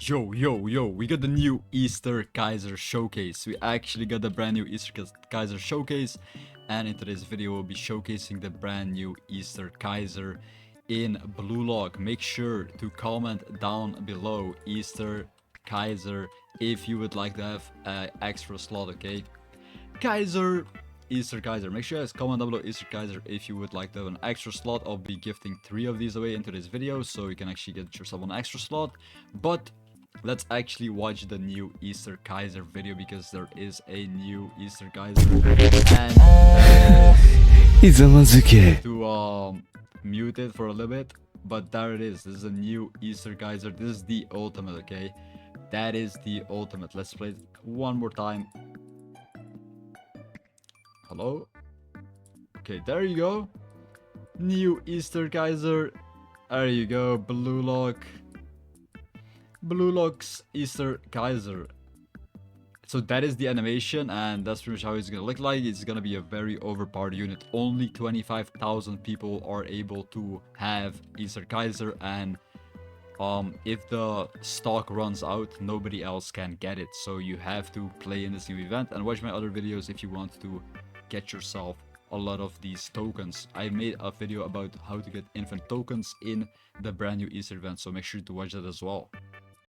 Yo, we got the new Easter Kaiser showcase. We actually got the brand new Easter Kaiser showcase, and in today's video we'll be showcasing the brand new Easter Kaiser in Blue Lock. Make sure to comment down below Easter Kaiser if you would like to have an extra slot, okay? Kaiser, Easter Kaiser. Make sure you guys comment down below Easter Kaiser if you would like to have an extra slot. I'll be gifting 3 of these away into this video, so you can actually get yourself an extra slot. But let's actually watch the new Easter Kaiser video, because there is a new Easter Kaiser. And to mute it for a little bit, but there it is. This is a new Easter Kaiser. This is the ultimate, okay? That is the ultimate. Let's play it one more time. Hello? Okay, there you go. New Easter Kaiser. There you go. Blue Lock. Blue Lock's Easter Kaiser. So that is the animation, and that's pretty much how it's gonna look like. It's gonna be a very overpowered unit. Only 25,000 people are able to have Easter Kaiser, and if the stock runs out, nobody else can get it. So you have to play in this new event and watch my other videos if you want to get yourself a lot of these tokens. I made a video about how to get infinite tokens in the brand new Easter event, so make sure to watch that as well.